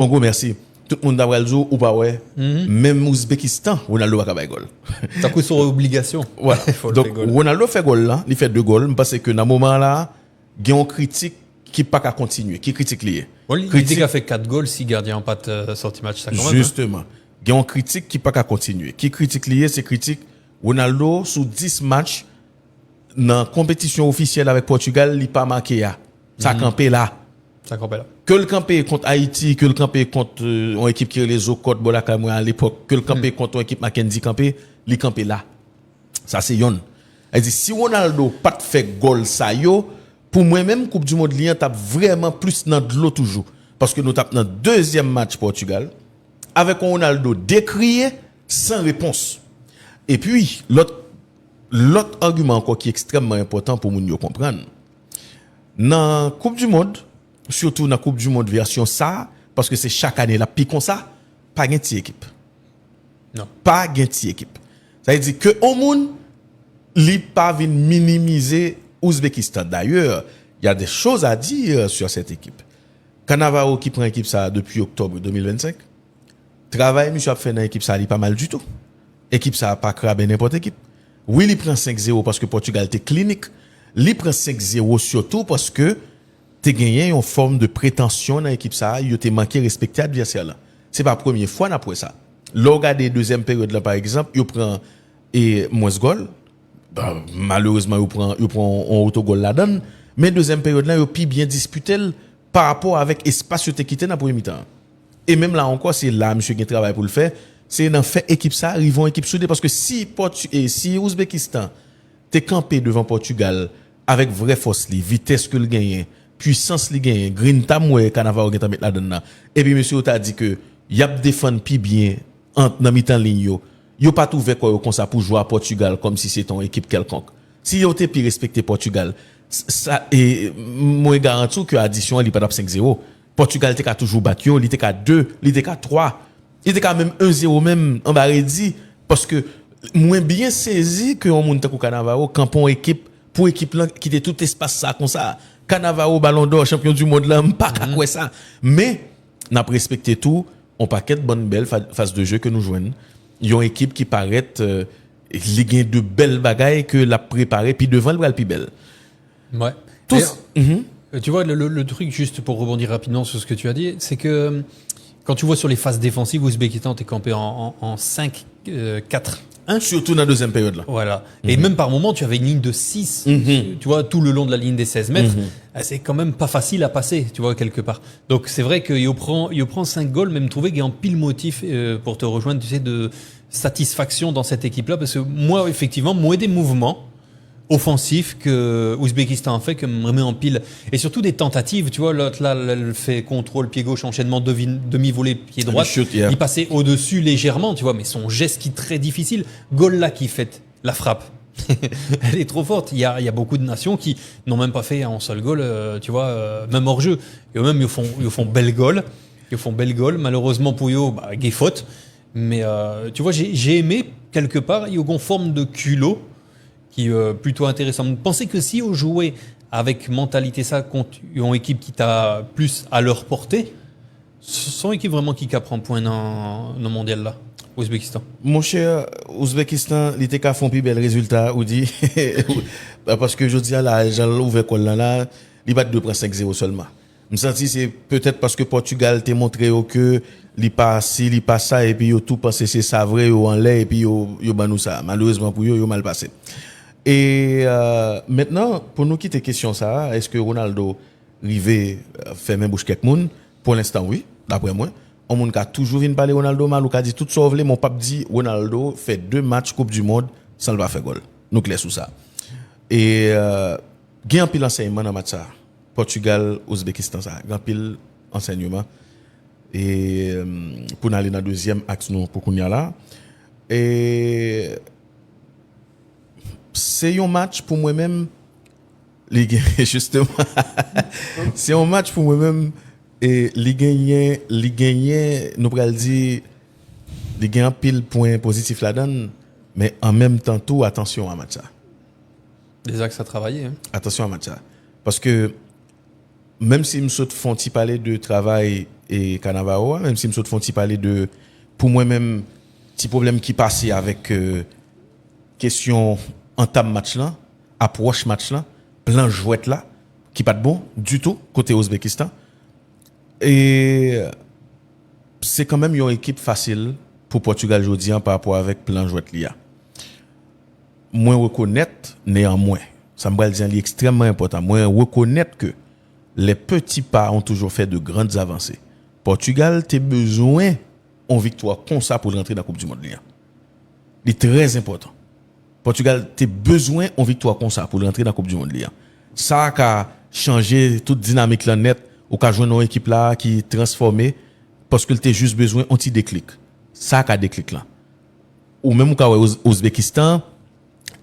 On gros merci. Tout le monde d'avoir le jour ou pas ouais. Même Ouzbékistan, Ronaldo va faire goal. Ça coûte son obligation. Voilà. Donc Ronaldo fait goal là, il fait 2 goals parce que dans moment là, il y a un critique qui pas qu'à continuer, qui critique lié. Il dit qu'il a fait 4 goals si gardien pas sorti match ça quand même. Justement. Il y a un critique qui pas qu'à continuer. Qui critique lié, c'est critique Ronaldo sous 10 matchs dans compétition officielle avec Portugal, il pas marqué là. Ça campé là. Ça campé là. Que le campé contre Haïti, que le campé contre une équipe qui est les Ocot Bolakamoy à l'époque, que le campé contre une équipe Mackenzie campé, il campé là. Ça c'est yon. Elle dit si Ronaldo pas fait goal ça yo, pour moi même Coupe du monde lien tape vraiment plus dans de l'eau toujours parce que nous tape dans deuxième match Portugal avec un Ronaldo décrié sans réponse. Et puis l'autre argument encore qui est extrêmement important pour nous comprendre. Dans Coupe du monde, surtout dans Coupe du monde version ça parce que c'est chaque année la puis comme ça, pas gain ti équipe. Non. Pas gain ti équipe. Ça veut dire que au monde li pas vinn minimiser Ouzbékistan. D'ailleurs, il y a des choses à dire sur cette équipe. Cannavaro qui prend équipe ça depuis octobre 2025. Travail monsieur a fait dans équipe ça, il pas mal du tout. Équipe ça a pas crabé n'importe équipe. Oui, il prend 5-0 parce que Portugal était clinique. Il prend 5-0 surtout parce que tu gagné une forme de prétention dans l'équipe ça, il te manqué respecter adversaire là. C'est pas la première fois après ça. L'on regarde deuxième période là par exemple, il prend et moins goal. Malheureusement il prend un autogol là-dedans, mais deuxième période là il pi bien disputé par rapport avec espace qui quitté dans premier mi-temps. Et même là encore c'est là monsieur qui travaille pour le faire, c'est dans fait équipe ça, ils vont équipe soudée parce que si Ouzbékistan t'es campé devant Portugal avec vraie force li, vitesse que le gagne, puissance li gagne, green tam ouais Cannavaro qui t'a mettre là-dedans. Et puis monsieur t'a dit que y a défendre pi bien dans mi-temps ligne yo pas trouvé quoi comme ça pour jouer à Portugal comme si c'était une équipe quelconque. Si yo t'es pi respecter Portugal, ça et moi garantis que addition il pas 5-0. Portugal était toujours battu, il était qu'à 2, il était qu'à 3, il était quand même 1-0 même en barredi parce que moins bien saisi que on monte au Cannavaro quand pour équipe là qui était tout espace ça comme ça. Cannavaro Ballon d'Or champion du monde là pas quoi ça. Mais n'a respecté tout, on paquet de bonnes belles phase de jeu que nous jouons. Il y a une équipe qui paraît il gagne de belles bagailles que la préparer puis devant le bras le plus belle. Ouais. Tu vois le truc juste pour rebondir rapidement sur ce que tu as dit, c'est que quand tu vois sur les phases défensives Ouzbékistan t'es campé en 5-4-1 surtout dans la deuxième période là. Voilà. Et même par moment tu avais une ligne de 6, tu vois tout le long de la ligne des 16 mètres. C'est quand même pas facile à passer, tu vois quelque part. Donc c'est vrai que il prend 5 goals, même trouver qu'il y a un pile motif pour te rejoindre, tu sais, de satisfaction dans cette équipe là parce que moi effectivement des mouvements offensif que Ouzbékistan a fait que me remet en pile et surtout des tentatives, tu vois, l'autre là elle fait contrôle pied gauche, enchaînement demi-volée pied droit, il passait au-dessus légèrement, tu vois, mais son geste qui est très difficile, goal là qui fait la frappe elle est trop forte, il y a beaucoup de nations qui n'ont même pas fait un seul goal, tu vois, même hors jeu, et eux-mêmes ils font belle goal, malheureusement pour eux gay faute, mais tu vois j'ai aimé quelque part, il y a une forme de culot qui est plutôt intéressant. Pensez que si on jouait avec mentalité ça contre une équipe qui t'a plus à leur portée, ce sont une équipe vraiment qui prend point dans le mondial là, Ouzbékistan. Mon cher, Ouzbékistan, il était qu'à font plus bel résultat, ou dit, parce que je dis à la, j'ai ouvert quoi là, il bat 2,5-0 seulement. Je me sens c'est peut-être parce que Portugal t'a montré que il pas ci, il pas ça, et puis yo tout pensé c'est ça vrai, ou en l'air, et puis yo banou ça. Malheureusement pour yo mal passé. Et maintenant, pour nous quitter question ça, est-ce que Ronaldo rivé fait même bouche quelques moun? Pour l'instant, oui, d'après moi. On moun ka toujours vinn parler Ronaldo mal ou ka dit tout sauve mon pape dit Ronaldo fait 2 matchs Coupe du monde sans le pas faire goal. Nous clair sur ça. Et gain pile enseignement dans match ça. Portugal, Ouzbékistan ça. Gain pile enseignement. Et pour aller dans deuxième axe nous pour qu'on y a là. Et c'est un match pour moi-même, justement, c'est un match pour moi-même, et les gagnants, nous pourrions dire, les gagnants pile point positif là-dedans, mais en même temps, tout, attention à match ça. Des axes à travailler. Hein. Attention à match ça. Parce que, même si me saute font parler de travail et Cannavaro, même si me saute font parler de pour moi même petit problème qui passait avec question entame match là, approche match là, plan jouette là qui pas de bon du tout côté Ouzbékistan. Et c'est quand même une équipe facile pour Portugal aujourd'hui par rapport avec plan jouette là. Moi reconnaître néanmoins, ça me dire extrêmement important. Moi reconnaître que les petits pas ont toujours fait de grandes avancées. Portugal a besoin d'une victoire comme ça pour rentrer dans la Coupe du Monde. C'est très important. Portugal a besoin d'une victoire comme ça pour rentrer dans la Coupe du Monde. Ça a changé toute dynamique là net, ou qu'a joué une équipe là qui est transformée parce que tu juste besoin d'un petit déclic. Ça a déclic là. Ou même au Ouzbékistan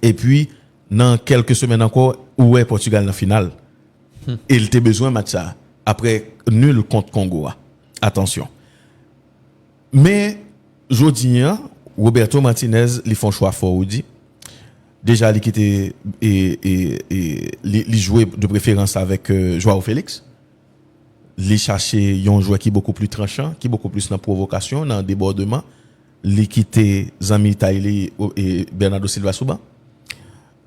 et puis dans quelques semaines encore où est Portugal dans la finale. Et il a besoin de match ça après nul contre Congo. Attention. Mais jodi Roberto Martinez li font choix fort ou dit. Déjà il était il jouait de préférence avec Joao Félix. Il chercher un joueur qui est beaucoup plus tranchant, qui est beaucoup plus dans provocation, dans débordement. Il quitté Zami Taïli et Bernardo Silva Souban.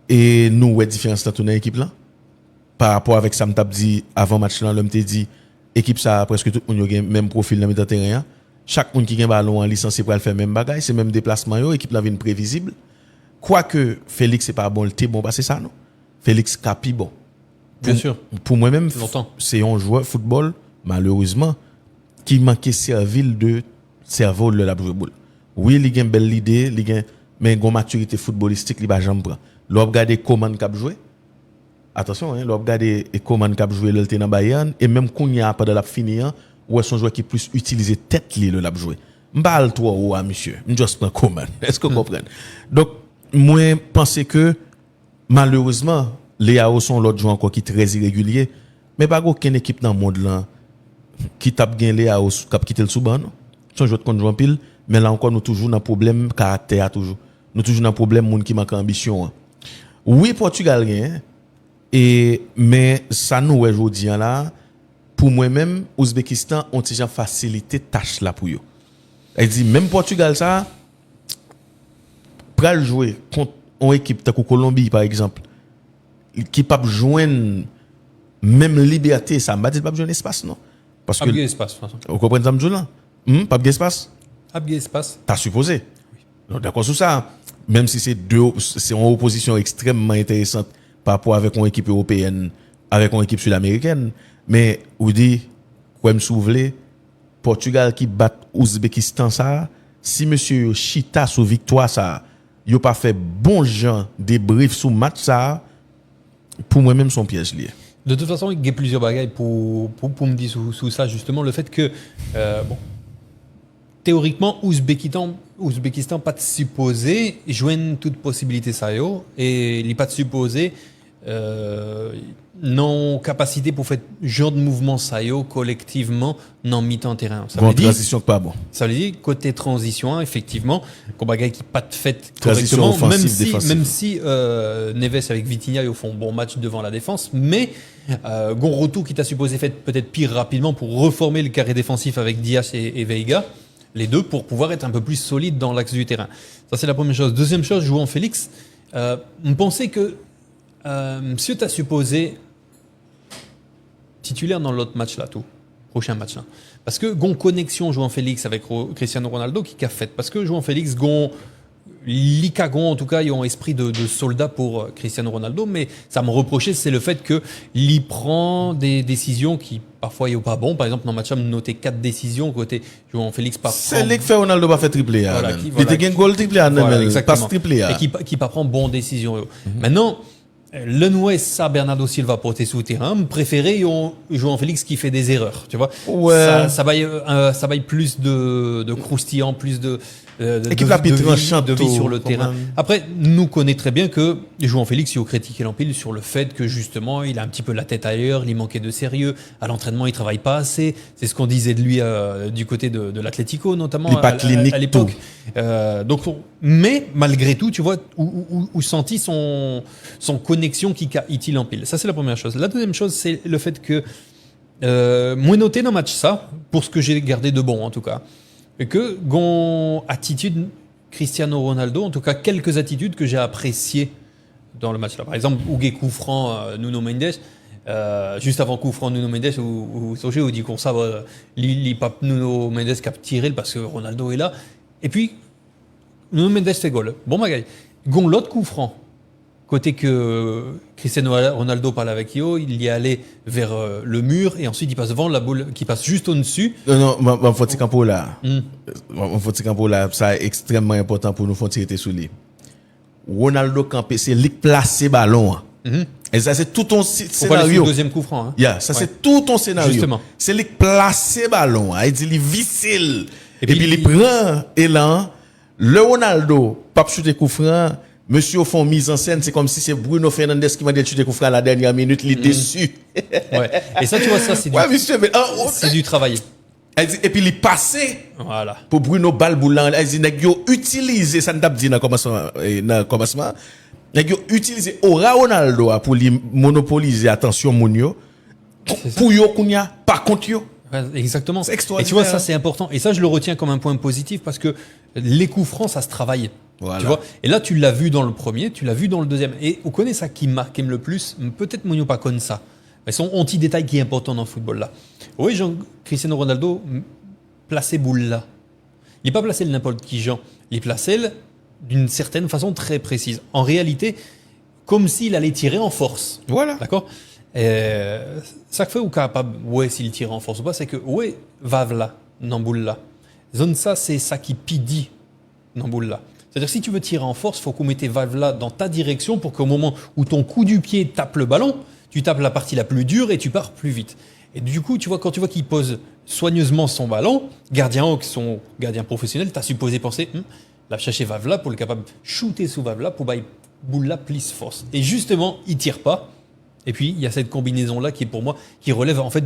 Et nous ouais différence dans l'équipe là. Par rapport avec ça m't'a dit avant match là l'homme t'a dit équipe ça presque tout le monde a même profil dans le terrain. Chaque monde qui gagne ballon en licencié pour faire même bagaille, c'est même déplacement yo, équipe là vient prévisible. Quoique Félix c'est pas bon, le bon c'est ça non. Félix Capi bon. Bien sûr. Pour moi-même Longtemps. c'est un joueur football malheureusement qui manquait servile de cerveau de la jouer boule. Oui, il a une belle idée, il a mais une maturité footballistique, il va jamais prendre. L'on regarder comment cap jouer. Attention l'on regarder comment cap jouer le dans Bayern et même qu'on y a pas de la finir ou est son joueur qui plus utiliser tête li le l'a jouer. M'bal toi ou monsieur, juste prend comment. Est-ce que vous comprenez? Donc moi penser que malheureusement les AO sont l'autre joueur encore qui très irrégulier mais pas aucune équipe dans le monde là qui tape gain les AO cap quitter le sous-ban. Son joueur contre joueur pile mais là encore nous toujours dans problème caractère toujours. Nous toujours dans problème monde qui manque ambition. Oui Portugal gagne et mais ça nous aujourd'hui là pour moi-même Ouzbékistan ont déjà facilité tâche là pour eux. Elle dit même Portugal ça pral jouer contre une équipe comme Colombie par exemple qui pas joindre même liberté ça m'a dit pas joindre espace non parce que espace vous comprenez ça me là pas d'espace espace t'as supposé oui. D'accord sur ça même si c'est une opposition extrêmement intéressante par rapport avec une équipe européenne avec une équipe sud-américaine mais ou dit quoi me souveler Portugal qui bat Ouzbékistan ça si monsieur Chita sous victoire ça yo pas fait bon gens débrief sous match ça pour moi même son piège lié. De toute façon, il y a plusieurs bagailles pour me dire sous ça justement le fait que bon théoriquement Ouzbékistan pas de supposé joindre toute possibilité ça yo et il pas de supposé non capacité pour faire genre de mouvement ça yo collectivement dans mi-temps terrain. Ça veut dire transition pas bon. Ça veut dire côté transition effectivement qu'on bagaille qui pas de fait transition correctement même offensive, si Neves avec Vitinha ils font bon match devant la défense mais Gonroto qui t'a supposé faire peut-être pire rapidement pour reformer le carré défensif avec Dias et Veiga les deux pour pouvoir être un peu plus solide dans l'axe du terrain. Ça c'est la première chose. Deuxième chose, jouant Félix, on pensait que monsieur t'a supposé titulaire dans l'autre match là tout prochain match là parce que gon connexion jouant Félix avec Cristiano Ronaldo qui a fait parce que jouant Félix gon l'Icagon en tout cas ils ont esprit de soldat pour Cristiano Ronaldo mais ça me reprochait c'est le fait que il prend des décisions qui parfois il est pas bon par exemple dans le match on noté 4 décisions côté jouant Félix pas c'est lui qui fait Ronaldo pas fait triplé il était gain goal triplé pas triplé et qui pas prend bonne décision maintenant le Nouès, ça, Bernardo Silva porté sous terrain, préféré, jouant Félix qui fait des erreurs, tu vois. Ouais. Ça baille plus de croustillant, plus de vie sur le terrain. Après, nous connaît très bien que jouant Félix, il a critiqué l'Empile sur le fait que justement, il a un petit peu la tête ailleurs, il manquait de sérieux. À l'entraînement, il travaille pas assez. C'est ce qu'on disait de lui du côté de l'Atlético, notamment à l'époque. Mais malgré tout, tu vois, où senti son connexion qui a Iti l'Empile. Ça, c'est la première chose. La deuxième chose, c'est le fait que moins noté dans le match ça, pour ce que j'ai gardé de bon en tout cas, et que gon attitude Cristiano Ronaldo, en tout cas quelques attitudes que j'ai appréciées dans le match là. Par exemple, Hugues coup franc Nuno Mendes, juste avant coup franc Nuno Mendes ou Sogé ou dit qu'on ça li pas Nuno Mendes qui a tiré parce que Ronaldo est là, et puis Nuno Mendes fait goal. Bon magaï, gon l'autre coup franc. Côté que Cristiano Ronaldo parle avec Yo, il y est allé vers le mur et ensuite il passe devant la boule qui passe juste au-dessus. Non, faut dire campo là. Faut dire campo là, ça est extrêmement important pour nous faire tirer sous lui. Ronaldo campé, c'est lui placer ballon. Et ça c'est tout ton scénario. Le deuxième coup franc. Hein. Yeah, ça c'est tout ton scénario. Justement. C'est lui placer ballon. Il dit il vissile. Et puis il prend élan. Le Ronaldo, pas shooter coup franc. Monsieur au fond mise en scène, c'est comme si c'est Bruno Fernandes qui m'a dit shooter coup franc à la dernière minute, il est déçu. Ouais. Et ça tu vois ça c'est du monsieur, mais, c'est du travail. Et puis il passé. Voilà. Pour Bruno Balboulan, il dit nèg yo utiliser ça n'a dit dans commencement. Nèg yo utiliser aura Ronaldo pour lui monopoliser attention moun yo pour yo kounya par contre yo. Exactement. C'est et tu vois ça c'est important et ça je le retiens comme un point positif parce que les coups francs ça se travaille. Voilà. Tu vois. Et là tu l'as vu dans le premier, tu l'as vu dans le deuxième et on connaît ça qui marque le plus, peut-être Mounio pas connaît ça. Mais c'est un petit détail qui est important dans le football là. Oui, Cristiano Ronaldo placé boule là. Il n'est pas placé n'importe qui Jean, il est placé d'une certaine façon très précise. En réalité, comme s'il allait tirer en force. Voilà. D'accord. Ça fait ou capable, ouais, s'il tire en force ou pas, c'est que ouais, vave là, dans boule là. Zone ça, c'est ça qui pidi dans boule là. C'est-à-dire si tu veux tirer en force, faut qu'on mette valve là dans ta direction pour qu'au moment où ton coup du pied tape le ballon, tu tapes la partie la plus dure et tu pars plus vite. Et du coup, tu vois, quand tu vois qu'il pose soigneusement son ballon, gardien qui sont gardien professionnel, tu as supposé penser, la chercher Vavla pour le capable de shooter sous Vavla pour bailler boule là, plus force. Et justement, il tire pas. Et puis, il y a cette combinaison-là qui est pour moi, qui relève en fait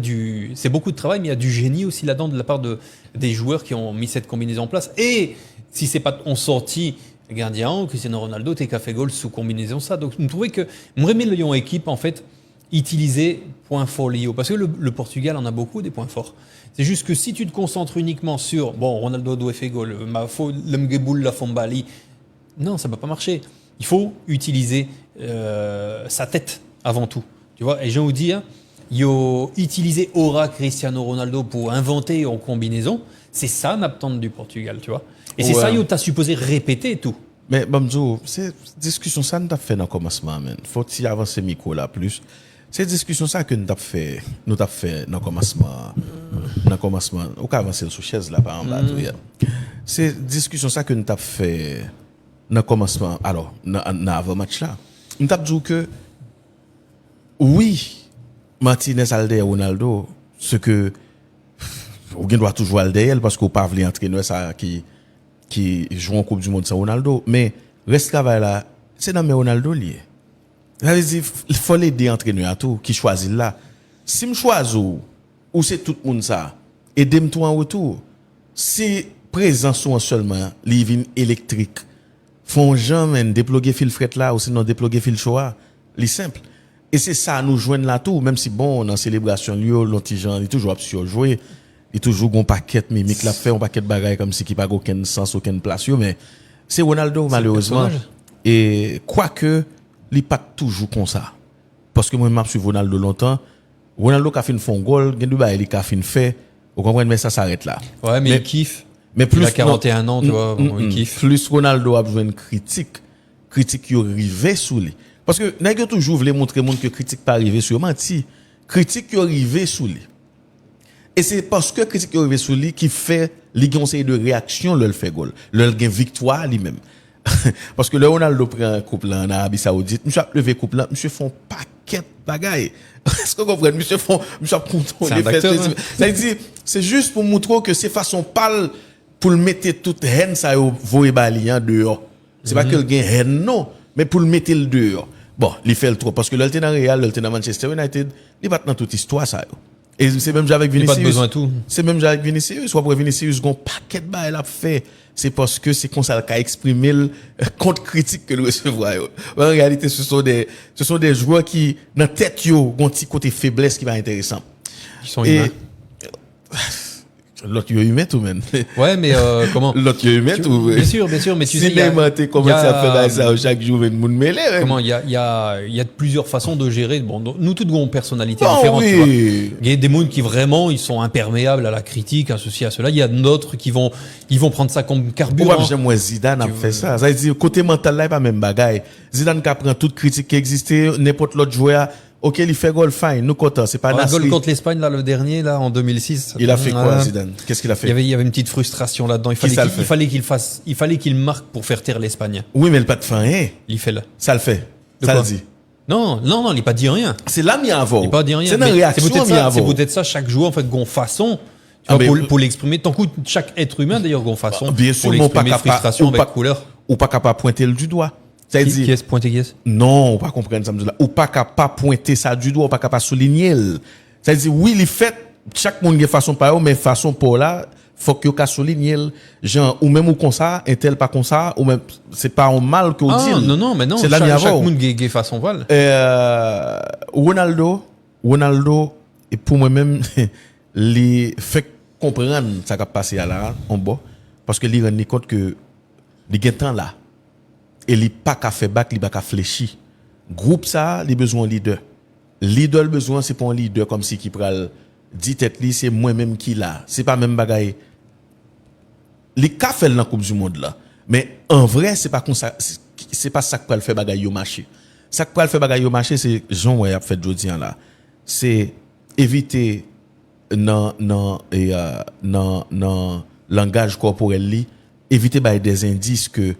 c'est beaucoup de travail, mais il y a du génie aussi là-dedans de la part des joueurs qui ont mis cette combinaison en place. Et si c'est pas, on sortit gardien, Cristiano Ronaldo, t'es qu'à fait goal sous combinaison ça. Donc, je me trouvais que, moi, le Lyon équipe, en fait, utiliser point fort Lyon. Parce que le Portugal en a beaucoup des points forts. C'est juste que si tu te concentres uniquement sur, bon, Ronaldo doit faire goal, l'Mgeboul, la Fombali, non, ça va pas marcher. Il faut utiliser sa tête avant tout. Tu vois, et je vous dis, il a utilisé Aura Cristiano Ronaldo pour inventer en combinaison. C'est ça, n'attendre du Portugal, tu vois. Et c'est ça, t'as supposé répéter et tout. Mais, Bamzo, cette discussion, ça nous a fait dans le commencement, man. Faut-il avancer micro là plus? C'est discussion ça que nous avons fait dans le commencement. Dans le commencement. On peut avancer sur chaise là, par exemple. C'est discussion ça que nous avons fait dans le commencement. Alors, dans avant-match là. Nous avons dit que, oui, Martinez Alder Ronaldo, ce que, on doit toujours Alder parce qu'on parle d'entraîneur ça qui joue en Coupe du Monde sans Ronaldo. Mais, reste travail là, c'est dans mes Ronaldo lié. Il faut l'aider entraîneur à tout qui choisit là. Si je choisis ou c'est tout le monde ça, aidez-moi en retour. Si présence ou seulement living électrique, font jamais déploguer fil fret là ou sinon déploguer fil choix, c'est simple. Et c'est ça nous joindre là tout, même si bon dans célébration lieu l'antigen il toujours sur jouer, il toujours un paquet mimique là fait un paquet de bagaille comme si qui pas aucun sens aucune place mais c'est Ronaldo malheureusement et quoique il pas toujours comme ça parce que moi m'a suivi Ronaldo longtemps. Ronaldo qui a fait un fond goal, gen du bail il a fait fait, vous comprenez mais ça s'arrête là. Ouais mais il kiffe. Mais plus il a 41 ans, tu vois, il kiffe. Plus Ronaldo a besoin de critique qui arrivé sous lui. Parce que nèg toujours voulait montrer monde que critique pas arrivé sur menti. Critique qui arrivé sous lui. Et c'est parce que critique qui arrivé sous lui qui fait les conseils de réaction le fait goal, le gain victoire lui-même. Parce que le Ronaldo prend coupe là en Arabie Saoudite, monsieur a levé coupe là, monsieur font paquet bagaille. Est-ce que vous comprenez monsieur a contrôlé ça dit c'est juste pour montrer que c'est façon pâle pour le mettre toute haine ça voyer balian dehors. C'est pas que le gain haine non, mais pour le mettre le dehors. Bon, il fait le trop parce que le dans Real, le dans Manchester United, il pas dans toute histoire ça. Et c'est même avec Vinicius. Pas besoin tout. C'est même avec Vinicius, soit pour Vinicius gon paquet de bail a fait, c'est parce que c'est comme ça qu'a exprimé le contre critique que le recevoir. En réalité, ce sont des joueurs qui dans tête yo gon petit côté faiblesse qui va intéressant. Ils sont humains. L'autre il est humain tout même. Ouais, mais comment L'autre il est humain tout. Bien sûr, mais tu sais, Cinéma, t'es commencé à faire ça chaque jour, une monde mêlé. Comment il y a plusieurs façons de gérer. Bon, nous toutes avons une personnalité Oh, différente. oui. Tu vois. Il y a des mondes qui vraiment ils sont imperméables à la critique, à ceci, à cela. Il y a d'autres qui vont prendre ça comme carburant. Ouais, moi Zidane a fait ça. Ça veut dire côté mental là, il pas même bagaille. Zidane qui prend toute critique qui existait, n'importe l'autre joueur. OK, il fait goal fine, nous content, c'est pas Le Nasri. goal contre l'Espagne là, le dernier là en 2006. Il a fait quoi Zidane? Qu'est-ce qu'il a fait? Il y avait une petite frustration là-dedans. Il fallait qu'il marque pour faire taire l'Espagne. Oui, mais le pas de fin, hein? Il fait là. Ça le fait. De Ça quoi le dit. Non, il n'a pas dit rien. C'est là mis avant. Il n'a pas dit rien. C'est dans Mais réaction c'est peut-être ça chaque joueur en fait gon façon. Tu vois, pour l'exprimer. Tant que chaque être humain d'ailleurs gon façon. Bien sûr, pour mais pas l'exprimer frustration avec couleur. Ou pas capable pointer le du doigt. Ça dit Qui est-ce pointé qui est-ce? non, ou pas comprendre ça là. Ou pas capable pointer ça du doigt, ou pas capable souligner. Ça dit oui, il fait chaque monde a façon pas mais façon pour là, faut que yo souligner genre ou même ou comme ça, un tel pas comme ça ou même c'est pas un mal que on dit. Non, mais non, c'est chaque monde a façon val. Ronaldo et pour moi même les fait comprendre ça qui a passé à là en bas parce que il rend compte que il y a temps là et il pas qu'à faire back, il pas qu'à fléchir. Groupe ça, il besoin leader. Leader le besoin c'est pas un leader comme si qui pral dit tête li c'est moi même qui là. C'est pas même bagaille. Les cas fait dans la Coupe du monde là. Mais en vrai, c'est pas comme ça c'est pas ça que pral faire bagaille au marché. Ça que pral faire bagaille au marché c'est Jean ouais a fait jodi là. C'est éviter non langage corporel li, éviter bailler des indices que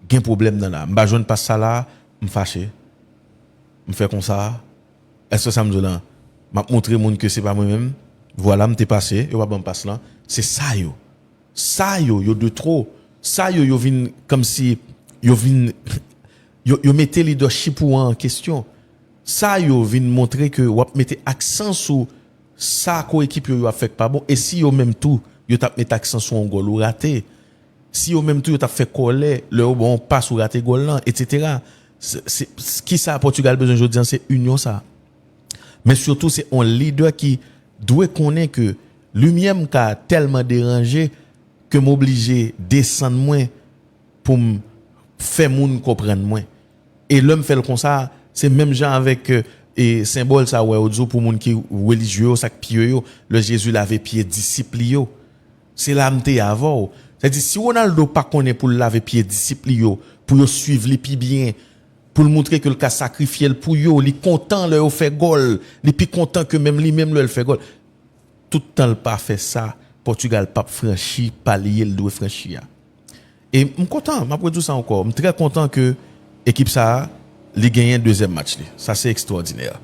gen problème dans là. M'ba joine pas ça là, me fâché. Me fait comme ça. Est-ce que ça me dit là m'a montrer monde que c'est pas moi même. Voilà, m'était passé, yo pas me passe là. C'est ça yo. Ça yo de trop. Ça yo vinn comme si yo vinn yo mettez leadership en question. Ça yo vinn montrer que ou mettez accent sur ça coéquipe yo a fait pas bon et si yo même tout yo t'a mettre accent sur un goal ou raté. Si au même tout tu as fait coller le bon passe ou rater goal là etc. C'est qui ça Portugal besoin aujourd'hui c'est union ça. Mais surtout c'est un leader qui doit connaître que lumière m'a tellement dérangé que m'obliger descendre moins pour faire moun comprendre moins. Et l'homme fait le comme ça, c'est même genre avec et symbole ça ouais pour moun qui religieux ça pieux le Jésus laver pied disciple yo. C'est là m'té avant. C'est-à-dire, si Ronaldo pas connaît pour laver pied disciple yo, pour yo suivre les pieds bien, pour montrer que le cas sacrifié pour yo, il content le fait goal, il plus content que même lui-même le fait goal. Tout le temps le pas fait ça, Portugal pas franchi palier le doit franchir. Et me content, m'après tout ça encore, me très content que équipe ça li gagné deuxième match li. Ça c'est extraordinaire.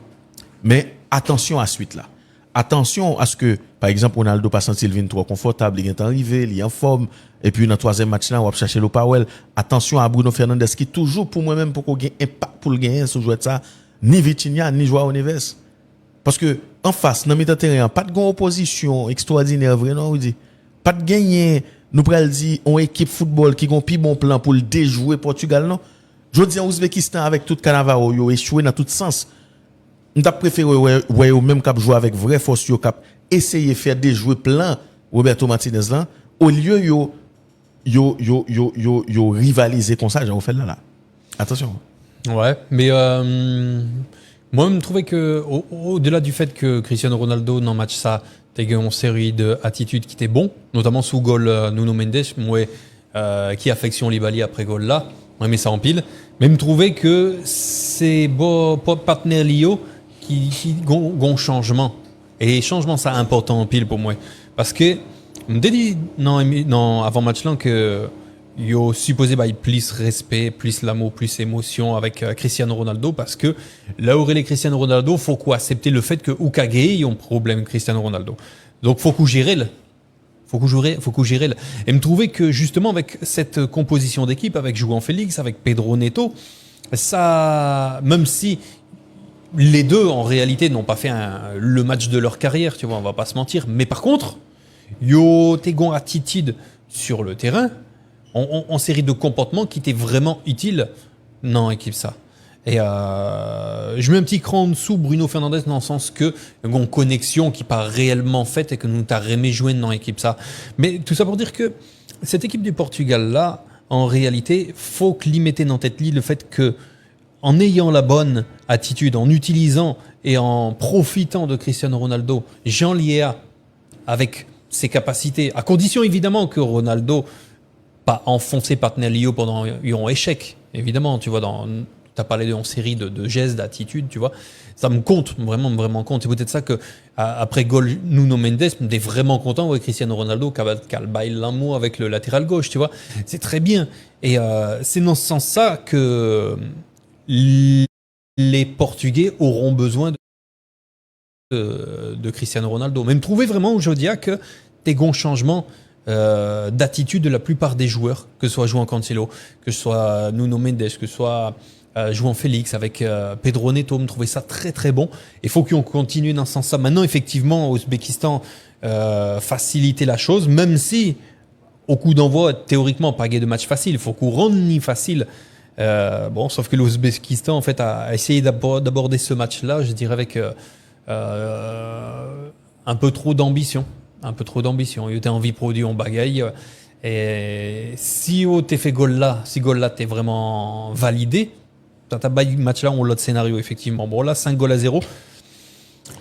Mais attention à suite là. Attention à ce que, par exemple, Ronaldo pas senti le trop confortable, il est arrivé, il est en forme, et puis dans le troisième match là, on va chercher le Powell. Attention à Bruno Fernandes qui toujours pour moi-même pour qu'on gagne impact pour le gagner sur jouer ça, ni Vitinha ni Joao Neves. Parce que en face, dans le terrain, pas de grande opposition extraordinaire, vrai non, on dit. Pas de gagner, nous pral dit on équipe football qui gon pi bon plan pour le déjouer Portugal non. Je dis en Ouzbékistan avec tout Cannavaro, yo échoué dans tout sens. On t'a préféré ouais même cap jouer avec vraie force yo cap essayer faire des jouer plein Roberto Martinez là au lieu yo rivaliser comme ça j'en fait là. Attention. Ouais, mais moi je me trouvais que au-delà du fait que Cristiano Ronaldo dans match ça t'as une série d'attitudes qui étaient bon, notamment sous goal Nuno Mendes moi qui affection les baliers après goal là, on met ça en pile, mais me trouvais que c'est beau partenaire Lio qui gon changement et changement ça important en pile pour moi parce que me dit non avant match là que yo supposé plus respect plus l'amour plus émotion avec Cristiano Ronaldo parce que là où les Cristiano Ronaldo faut quoi accepter le fait que Ukage y ont problème Cristiano Ronaldo donc faut qu'on gère faut qu'on gère et me trouver que justement avec cette composition d'équipe avec João Félix avec Pedro Neto ça même si les deux, en réalité, n'ont pas fait le match de leur carrière, tu vois, on va pas se mentir. Mais par contre, yo t'es gon attitude sur le terrain, en série de comportements qui étaient vraiment utiles dans l'équipe ça. Et je mets un petit cran en dessous Bruno Fernandes dans le sens que une connexion qui pas réellement faite et que nous t'as remis jouer dans l'équipe ça. Mais tout ça pour dire que cette équipe du Portugal là, en réalité, faut climenter dans tête le fait que en ayant la bonne attitude, en utilisant et en profitant de Cristiano Ronaldo, Jean Liéa avec ses capacités, à condition évidemment que Ronaldo pas enfoncé partenaire Lio pendant un échec, évidemment, tu vois, tu as parlé en série de gestes, d'attitudes, tu vois, ça me compte, vraiment compte. C'est peut-être ça que, après goal Nuno Mendes, on est vraiment content avec Cristiano Ronaldo qui a le bail l'amour avec le latéral gauche, tu vois, c'est très bien. Et c'est dans ce sens-là que les Portugais auront besoin de Cristiano Ronaldo. Mais me trouver vraiment aujourd'hui que des grands changements d'attitude de la plupart des joueurs, que ce soit João Cancelo, que ce soit Nuno Mendes, que ce soit João Félix avec Pedro Neto, me trouvait ça très très bon. Il faut qu'on continue dans ce sens-là. Maintenant, effectivement, Ouzbékistan faciliter la chose, même si au coup d'envoi, théoriquement, pas de match facile, il faut qu'on rende ni facile. Sauf que l'Ouzbékistan, en fait, a essayé d'aborder ce match-là, je dirais, avec un peu trop d'ambition. Il était envie de produire en bagaille. Et si t'es fait si goal là t'es vraiment validé, t'as match là, on l'autre scénario, effectivement. Bon, là, 5 goals à 0.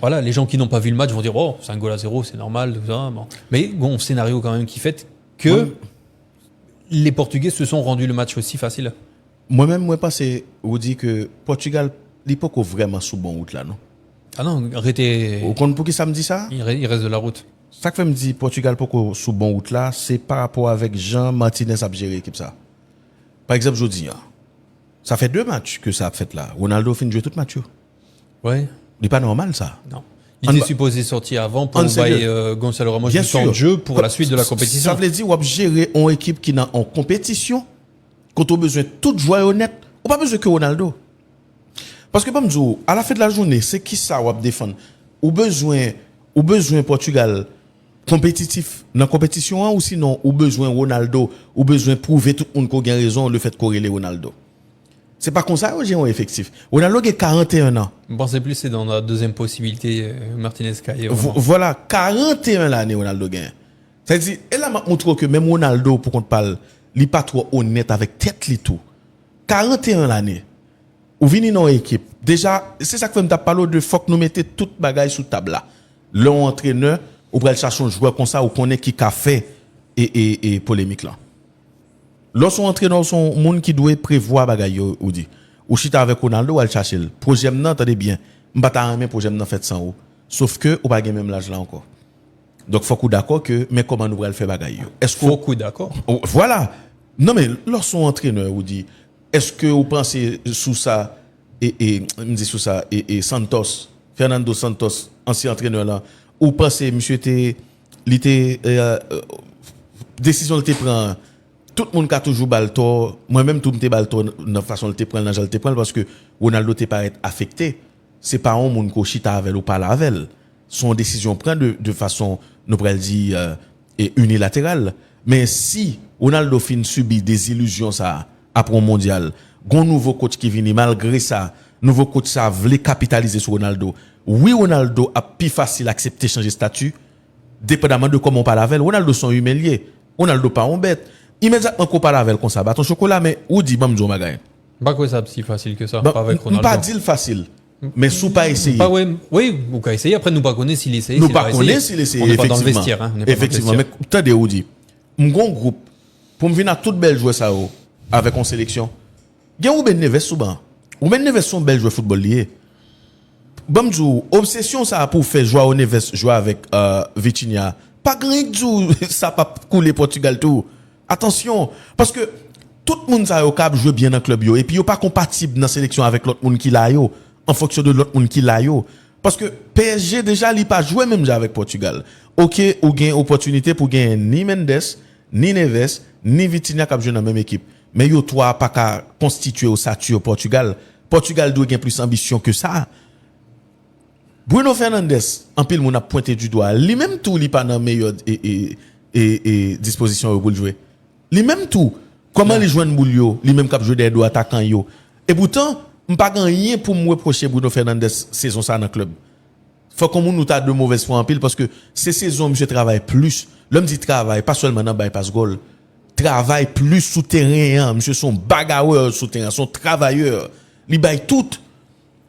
Voilà, les gens qui n'ont pas vu le match vont dire, 5 goals à 0, c'est normal, tout ça. Bon. Mais bon, scénario quand même qui fait que les Portugais se sont rendus le match aussi facile. Moi-même, moi, c'est vous dit que Portugal, il n'est pas vraiment sous bon route là, non? Ah non, arrêtez. Au compte pour qui ça me dit ça? Il reste de la route. Ça que fait me dit Portugal pas sous bon route là, c'est par rapport avec Jean Martinez à gérer l'équipe ça. Par exemple, je dis, ça fait 2 matchs que ça a fait là. Ronaldo finit de jouer tout match. Ouais. Il n'est pas normal ça. Non. Il était supposé sortir avant pour envoyer Gonzalo Ramos du temps de jeu pour la suite de la compétition. Ça veut dire qu'on gérer une équipe qui est en compétition, quand on a besoin de tout joueur honnête, on n'a pas besoin que Ronaldo. Parce que, comme je dis, à la fin de la journée, c'est qui ça on défendre? Ou besoin Portugal compétitif dans la compétition, ou sinon, ou besoin Ronaldo, ou besoin prouver tout le monde qu'on a raison, le fait de corréler Ronaldo. C'est pas comme ça que j'ai un effectif. Ronaldo a 41 ans. Je pensais plus c'est dans la deuxième possibilité, Martinez Caillé. Voilà, 41 l'année Ronaldo gagne. C'est-à-dire, elle a montré que même Ronaldo, pour qu'on parle, il n'est pas trop honnête avec tête li tout. 41 l'année. Ou vini dans l'équipe. Déjà, c'est ça que fait me parler de faut que nous mettions toute bagaille sous table là. L'entraîneur, ou pour aller chercher un joueur comme ça, ou connaît qui a fait et polémique là. Lorsqu'on entraîneur son monde qui doit prévoir bagaille ou dit. Ou chita avec Ronaldo, ou aller chercher le projet maintenant, attendez bien. M'bata un projet maintenant fait 100 euros. Sauf que ou pas même l'âge là encore. Donc faut qu'on d'accord que mais comment nous allons faire bagaille. Est-ce faut qu'on d'accord. Voilà. Non mais lorsqu'on entraîneur ou dit est-ce que vous pensez sous ça et Santos, Fernando Santos, ancien entraîneur là, ou pensez monsieur décision de prendre tout le monde a toujours balto, moi-même tout me balto de façon de prendre l'argent de prendre parce que Ronaldo t'est pas affecté, c'est pas un monde qui chita avec ou pas avec. Son décision prend de façon nous pourrait dire unilatérale, mais si Ronaldo fin subit des illusions ça après un mondial, gon nouveau coach qui vient malgré ça, nouveau coach ça voulait capitaliser sur Ronaldo. Oui, Ronaldo a plus facile accepter changer statut dépendamment de comment on parle avec. Ronaldo sont humiliés. Ronaldo pas on bête. Immédiatement qu'on parle avec comme ça, ton chocolat mais ou dit bam jo magaye. Pas quoi ça si facile que ça, pas avec Ronaldo. Pas dire facile. Mais sous pas essayer. Pas oui, ou pas essayer après nous pas connaître s'il essaye. Nous pas connaître s'il essaye. On n'est pas dans le vestiaire hein, effectivement, mais attendez ou dit. Mon groupe pour me venir à toute belle jouer ça avec en sélection. Gen ou Ben Neves souvent. Ou Ben Neves son bel joueur football lié. Bamjou, obsession ça pour faire jouer Neves jouer avec Vitinha. Pas grand jour ça pas couler Portugal tout. Attention parce que tout le monde ça au cap joue bien dans club yo et puis yo pas compatible dans sélection avec l'autre monde qui l'a yo en fonction de l'autre monde qui l'a yo parce que PSG déjà il pas joué même avec Portugal. OK, ou gain opportunité pour gagner ni Mendes, ni Neves, ni Vitinha qui jouent dans la même équipe. Mais yo toi pas qu'à constituer au statut au Portugal. Portugal doit gagner plus ambition que ça. Bruno Fernandes, en pile mon a pointé du doigt, lui-même tout li pas dans meilleure disposition pour jouer. Lui-même tout comment les joindre boulio, lui-même cap jouer des doigts attaquant yo. Et pourtant pas rien pour me reprocher Bruno Fernandes saison ça dans le club. Faut qu'on nous t'a de mauvaise foi en pile parce que ces saisons monsieur travaille plus. L'homme dit travail pas seulement dans bypass goal. Travaille plus sous terrain, monsieur son bagarreur sous terrain, son travailleur. Il baille tout.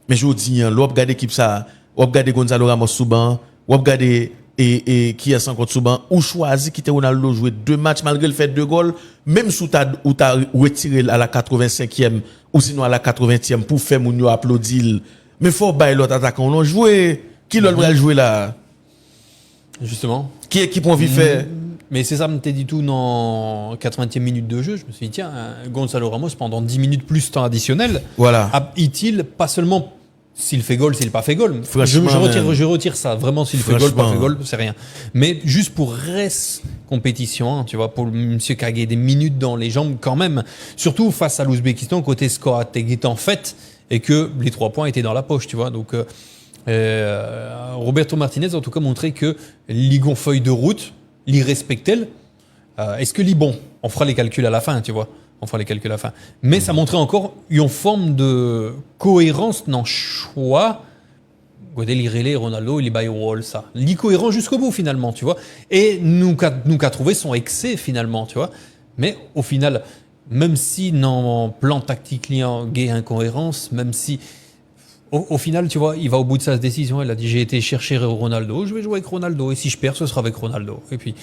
Mais je vous dis, l'on regarde l'équipe ça, on regarde Gonzalo Ramos sous banc, on regarde et qui est sans compte sous banc, ou choisi quitter Ronaldo jouer 2 matchs malgré le fait 2 goals, même sous ta ou t'as retiré à la 85e ou sinon à la 80e pour faire moun yo applaudir. Mais faut bailler l'autre attaquant, on jouer. Qui l'autre va jouer là? Justement. Qui équipe on vit faire? Mais c'est ça, me t'ai dit tout dans 80e minute de jeu. Je me suis dit, tiens, Gonzalo Ramos, pendant 10 minutes plus temps additionnel, Voilà. est-il pas seulement s'il fait goal, s'il pas fait goal. Franchement, Je retire ça. Vraiment, s'il fait goal, pas fait goal, c'est rien. Mais juste pour reste compétition, hein, tu vois, pour monsieur Kagé, des minutes dans les jambes quand même. Surtout face à l'Ouzbékistan, côté score était en fait, et que les 3 points étaient dans la poche, tu vois. Donc, Roberto Martinez, en tout cas, montrait que Ligon feuille de route, l'y respectait. Est-ce que bon, on fera les calculs à la fin, tu vois. On fera les calculs à la fin. Mais ça montrait encore une forme de cohérence dans le choix. Godel, Irele, Ronaldo, il est ça. L'incohérent jusqu'au bout, finalement, tu vois. Et nous qu'a trouvé son excès, finalement, tu vois. Mais au final, même si dans le plan tactique, il y a une incohérence, même si. Au final, tu vois, il va au bout de sa décision. Il a dit, j'ai été chercher Ronaldo, je vais jouer avec Ronaldo. Et si je perds, ce sera avec Ronaldo. Et puis,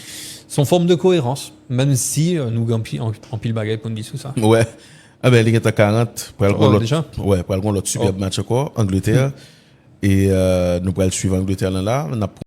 son forme de cohérence, même si nous en pile bagaille pour nous dire tout ça. Ouais. Ah ben, il est à 40. Pour le l'autre superbe match encore, Angleterre. Et nous pourrons le suivre Angleterre là.